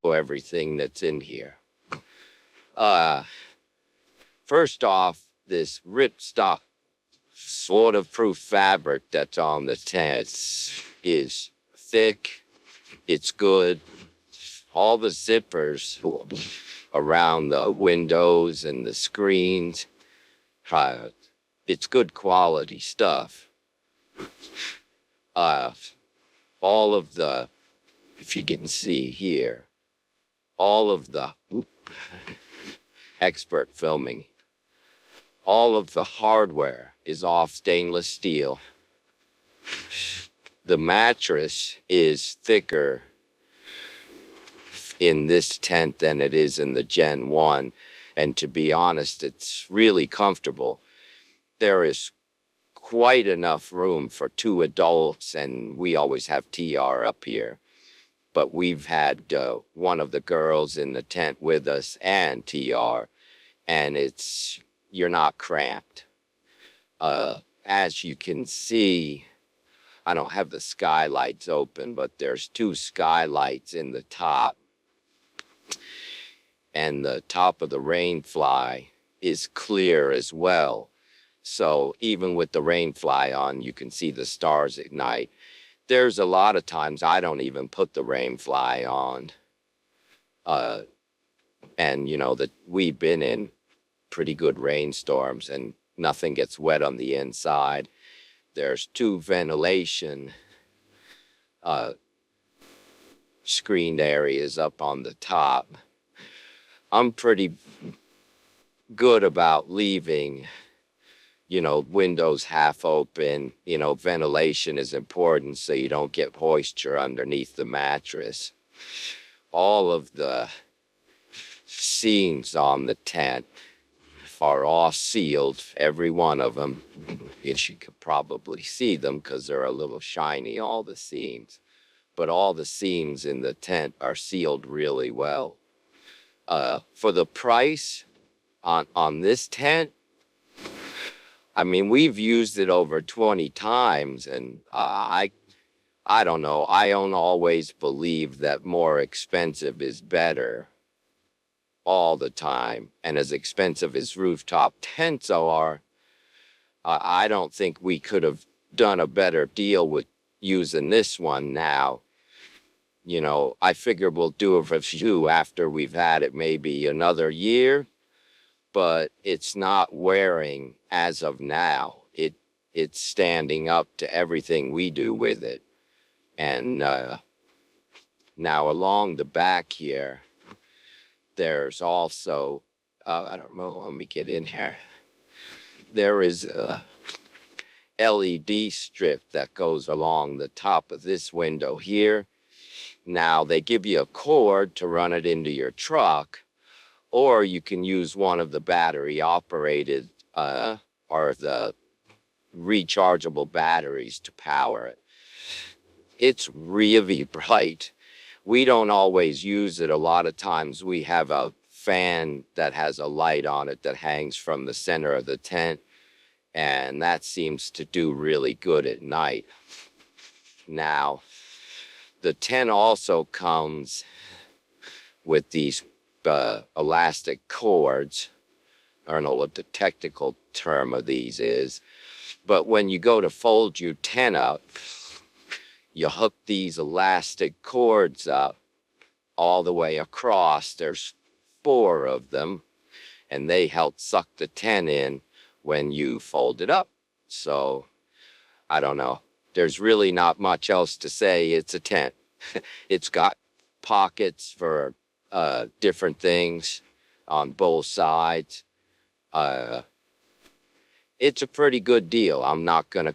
for everything that's in here. First off, this ripstop sort of proof fabric that's on the tent is thick. It's good. All the zippers around the windows and the screens, it's good quality stuff. All of the, if you can see here, all of the expert filming, all of the hardware is off stainless steel. The mattress is thicker in this tent than it is in the Gen 1. And to be honest, it's really comfortable. There is quite enough room for 2 adults, and we always have TR up here. But we've had one of the girls in the tent with us and TR, and you're not cramped. As you can see, I don't have the skylights open, but there's 2 skylights in the top. And the top of the rainfly is clear as well. So even with the rainfly on, you can see the stars at night. There's a lot of times I don't even put the rainfly on. And you know that we've been in pretty good rainstorms and nothing gets wet on the inside. There's 2 ventilation screened areas up on the top. I'm pretty good about leaving, windows half open. Ventilation is important so you don't get moisture underneath the mattress. All of the seams on the tent are all sealed, every one of them. Yes, you could probably see them because they're a little shiny, all the seams. But all the seams in the tent are sealed really well. For the price on this tent, I mean, we've used it over 20 times, and I don't know. I don't always believe that more expensive is better all the time. And as expensive as rooftop tents are, I don't think we could have done a better deal with using this one now. I figure we'll do a review after we've had it maybe another year, but it's not wearing as of now. It's standing up to everything we do with it. And now along the back here, there's also, I don't know, let me get in here. There is a LED strip that goes along the top of this window here. Now, they give you a cord to run it into your truck, or you can use one of the battery-operated or the rechargeable batteries to power it. It's really bright. We don't always use it. A lot of times we have a fan that has a light on it that hangs from the center of the tent, and that seems to do really good at night. Now, the tent also comes with these elastic cords. I don't know what the technical term of these is, but when you go to fold your tent up, you hook these elastic cords up all the way across. There's 4 of them, and they help suck the tent in when you fold it up. So, I don't know. There's really not much else to say. It's a tent. It's got pockets for different things on both sides. It's a pretty good deal. I'm not going to